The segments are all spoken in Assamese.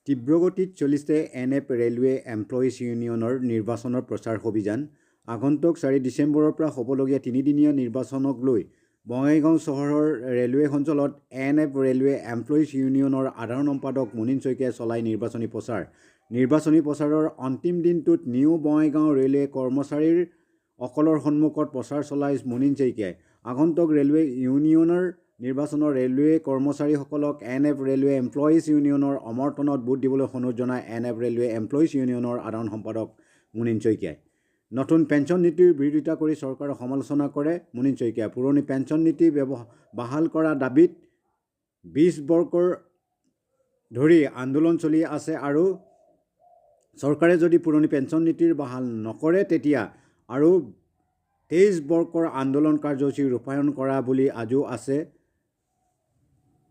তীব্ৰগতিত চলিছে NF ৰেলৱে এমপ্লয়িজ ইউনিয়নৰ নিৰ্বাচনৰ প্ৰচাৰ অভিযান। আগন্তুক 4 ডিচেম্বৰৰ পৰা হ'বলগীয়া 3দিনীয়া নিৰ্বাচনক লৈ বঙাইগাঁও চহৰৰ ৰেলৱে অঞ্চলত NF ৰেলৱে এমপ্লয়িজ ইউনিয়নৰ সাধাৰণ সম্পাদক মুনীন শইকীয়াই চলাই নিৰ্বাচনী প্ৰচাৰ। নিৰ্বাচনী প্ৰচাৰৰ অন্তিম দিনটোত নিউ বঙাইগাঁও ৰেলৱে কৰ্মচাৰীৰ অকলৰ সন্মুখত প্ৰচাৰ চলাই মুনীন শইকীয়াই আগন্তুক ৰেলৱে ইউনিয়নৰ নিৰ্বাচনৰ ৰেলৱে কৰ্মচাৰীসকলক NF ৰেলৱে এমপ্লয়িজ ইউনিয়নৰ সমৰ্থনত ভোট দিবলৈ অনুৰোধ জনায় NF ৰেলৱে এমপ্লয়িজ ইউনিয়নৰ সাধাৰণ সম্পাদক মুনীন শইকীয়াই। নতুন পেঞ্চন নীতিৰ বিৰোধিতা কৰি চৰকাৰক সমালোচনা কৰে মুনীন শইকীয়াই। পুৰণি পেঞ্চন নীতি বাহাল কৰা দাবীত 20 বৰ্ষৰ ধৰি আন্দোলন চলি আছে আৰু চৰকাৰে যদি পুৰণি পেঞ্চন নীতিৰ বাহাল নকৰে তেতিয়া আৰু 23 বৰ্ষৰ আন্দোলন কাৰ্যসূচী ৰূপায়ণ কৰা বুলি আজো আছে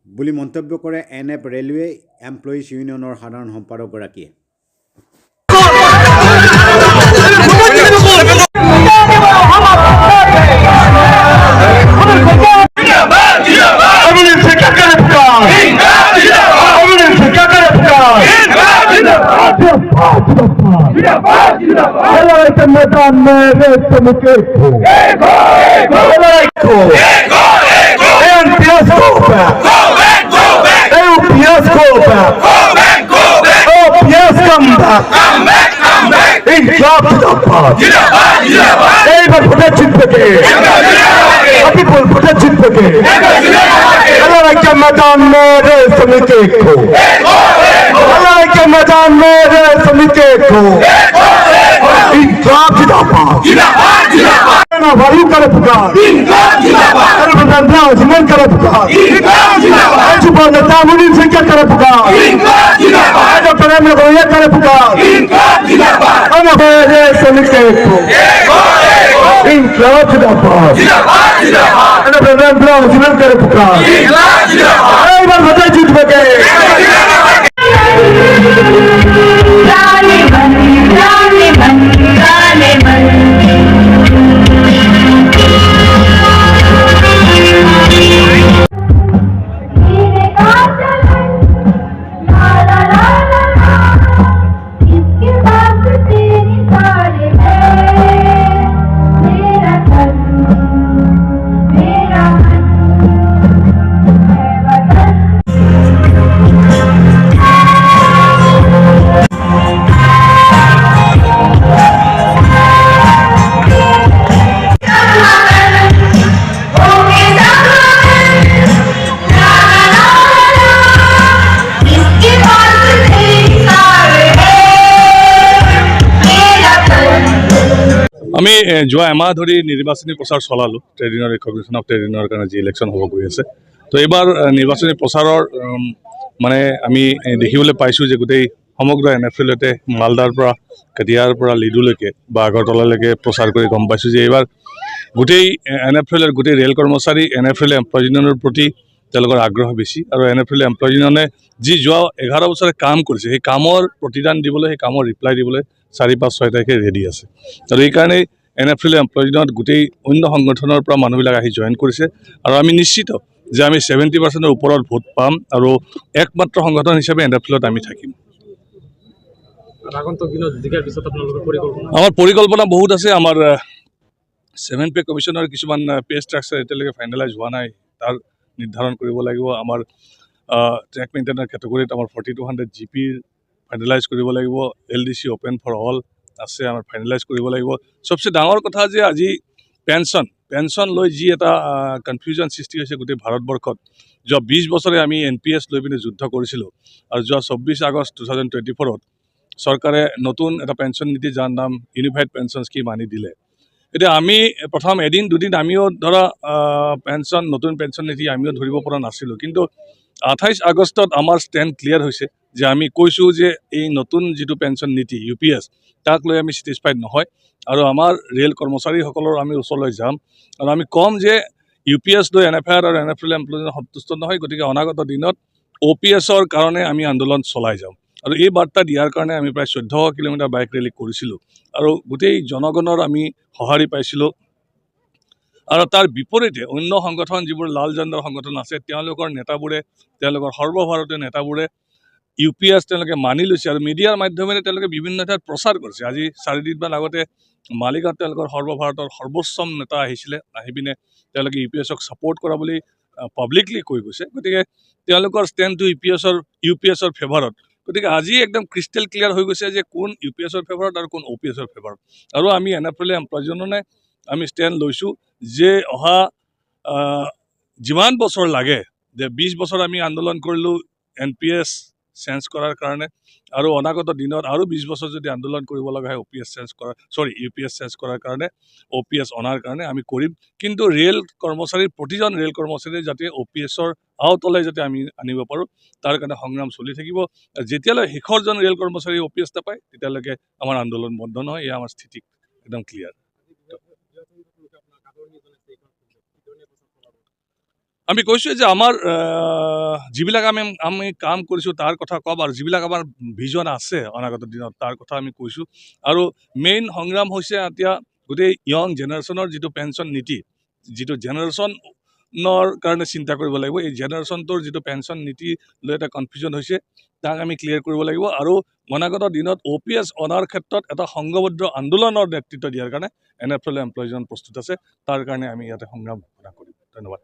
বুলি মন্তব্য কৰে NF ৰেলৱে এমপ্লয়িজ ইউনিয়নৰ সাধাৰণ সম্পাদকগৰাকীয়ে। मैदान में रेशम के खो मैदान में रेशम के खो मैदान में रेशम के खो वायु करे पुकार जीवन करे पुकार नेता मुनीन शइकिया करे पुकार प्रेम गोया करे पुकार जीवन करे पुकार जीत बगे আমি যোৱা এমাহ ধৰি নিৰ্বাচনী প্ৰচাৰ চলালোঁ trade union recognition of trade ইউনিয়নৰ কাৰণে যি ইলেকশ্যন হ'ব গৈ আছে। তো এইবাৰ নিৰ্বাচনী প্ৰচাৰৰ মানে আমি দেখিবলৈ পাইছোঁ যে গোটেই সমগ্ৰ NF ৰেলৱেতে মালদাৰ পৰা কেতিয়াৰ পৰা লিডুলৈকে বা আগৰতলালৈকে প্ৰচাৰ কৰি গম পাইছোঁ যে এইবাৰ গোটেই NF ৰেলৰ গোটেই ৰেল কৰ্মচাৰী NF ৰেল এমপ্লয়িজ ইউনিয়নৰ প্ৰতি তেওঁলোকৰ আগ্ৰহ বেছি আৰু NF ৰেল এমপ্লয়িজ ইউনিয়নে যি যোৱা 11 বছৰে কাম কৰিছে সেই কামৰ প্ৰতিদান দিবলৈ সেই কামৰ ৰিপ্লাই দিবলৈ 4-5-6 তাৰিখে ৰেডি আছে। আৰু এইকাৰণেই NF ৰেল এমপ্লয়িজ ইউনিয়নত গোটেই অন্য সংগঠনৰ পৰা মানুহবিলাক আহি জইন কৰিছে আৰু আমি নিশ্চিত যে আমি 70% ওপৰত ভোট পাম আৰু একমাত্ৰ সংগঠন হিচাপে NF ৰেলত আমি থাকিম। আমাৰ পৰিকল্পনা বহুত আছে। আমাৰ 7 পে কমিশ্যনৰ কিছুমান পে ষ্ট্ৰাকচাৰ এতিয়ালৈকে ফাইনেলাইজ হোৱা নাই, তাৰ নিৰ্ধাৰণ কৰিব লাগিব। আমাৰ ট্ৰেক মেইনটেইনৰ কেটেগৰীত আমাৰ 4200 GP ফাইনেলাইজ কৰিব লাগিব। LDC অপেন ফৰ অল আছে, আমাৰ ফাইনেলাইজ কৰিব লাগিব। সবচে ডাঙৰ কথা যে আজি পেঞ্চন লৈ যি এটা কনফিউজন সৃষ্টি হৈছে গোটেই ভাৰতবৰ্ষত। যোৱা 20 বছৰে আমি NPS লৈ পিনে যুদ্ধ কৰিছিলোঁ আৰু যোৱা 24 আগষ্ট 2024 চৰকাৰে নতুন এটা পেঞ্চন নীতি যাৰ নাম ইউনিফাইড পেঞ্চন স্কিম আনি দিলে। এতিয়া আমি প্ৰথম এদিন দুদিন আমিও ধৰা নতুন পেঞ্চন নীতি আমিও ধৰিব পৰা নাছিলোঁ, কিন্তু 28 আগষ্টত আমাৰ ষ্টেণ্ড ক্লিয়াৰ হৈছে যে আমি কৈছোঁ যে এই নতুন যিটো পেঞ্চন নীতি UPS তাক লৈ আমি ছেটিছফাইড নহয় আৰু আমাৰ ৰেল কৰ্মচাৰীসকলৰ আমি ওচৰলৈ যাম আৰু আমি ক'ম যে UPS লৈ NFI আৰু NF ৰেল এমপ্লয়িজ সন্তুষ্ট নহয়, গতিকে অনাগত দিনত OPSৰ কাৰণে আমি আন্দোলন চলাই যাম। আৰু এই বাৰ্তা দিয়াৰ কাৰণে আমি প্ৰায় 1400 কিলোমিটাৰ বাইক ৰেলী কৰিছিলোঁ আৰু গোটেই জনগণৰ আমি সঁহাৰি পাইছিলোঁ। আৰু তাৰ বিপৰীতে অন্য সংগঠন যিবোৰ লাল জেণ্ডাৰ সংগঠন আছে তেওঁলোকৰ নেতাবোৰে, তেওঁলোকৰ সৰ্বভাৰতীয় নেতাবোৰে UPS তেওঁলোকে মানি লৈছে আৰু মিডিয়াৰ মাধ্যমেৰে তেওঁলোকে বিভিন্ন ঠাইত প্ৰচাৰ কৰিছে। আজি 4 দিনমান আগতে মালিগাঁৱত তেওঁলোকৰ সৰ্বভাৰতৰ সৰ্বোচ্চম নেতা আহিছিলে, আহি পিনে তেওঁলোকে UPSক ছাপোৰ্ট কৰা বুলি পাব্লিকলি কৈ গৈছে। গতিকে তেওঁলোকৰ ষ্টেণ্ডটো UPSৰ ফেভাৰত। গতিকে আজি একদম ক্ৰিষ্টেল ক্লিয়াৰ হৈ গৈছে যে কোন UPSৰ ফেভাৰত আৰু কোন OPSৰ ফেভাৰত। আৰু আমি NFLA এমপ্লয়জনে আমি ষ্টেণ্ড লৈছোঁ যে অহা যিমান বছৰ লাগে, যে 20 বছৰ আমি আন্দোলন কৰিলোঁ NPS চেঞ্জ কৰাৰ কাৰণে, আৰু অনাগত দিনত আৰু 20 বছৰ যদি আন্দোলন কৰিব লগা হয় UPS চেঞ্জ কৰাৰ কাৰণে, OPS অনাৰ কাৰণে আমি কৰিম। কিন্তু প্ৰতিজন ৰেল কৰ্মচাৰী যাতে OPSৰ আওতলৈ যাতে আমি আনিব পাৰোঁ, তাৰ কাৰণে সংগ্ৰাম চলি থাকিব। যেতিয়ালৈ শেষৰজন ৰেল কৰ্মচাৰী OPS নাপায় তেতিয়ালৈকে আমাৰ আন্দোলন বন্ধ নহয়। এয়া আমাৰ স্থিতি একদম ক্লিয়াৰ। আমি কৈছোঁ যে আমাৰ যিবিলাক আমি কাম কৰিছোঁ তাৰ কথা ক'ম, আৰু যিবিলাক আমাৰ ভিজন আছে অনাগত দিনত তাৰ কথা আমি কৈছোঁ। আৰু মেইন সংগ্ৰাম হৈছে এতিয়া গোটেই য়ং জেনেৰেশ্যনৰ যিটো পেঞ্চন নীতি, যিটো জেনেৰেশ্যনৰ কাৰণে চিন্তা কৰিব লাগিব। এই জেনেৰেশ্যনটোৰ যিটো পেঞ্চন নীতি লৈ এটা কনফিউজন হৈছে, তাক আমি ক্লিয়াৰ কৰিব লাগিব। আৰু অনাগত দিনত OPS অনাৰ ক্ষেত্ৰত এটা সংঘবদ্ধ আন্দোলনৰ নেতৃত্ব দিয়াৰ কাৰণে NFLA এমপ্লয়জন প্ৰস্তুত আছে। তাৰ কাৰণে আমি ইয়াতে সংগ্ৰাম কৰিম। ধন্যবাদ।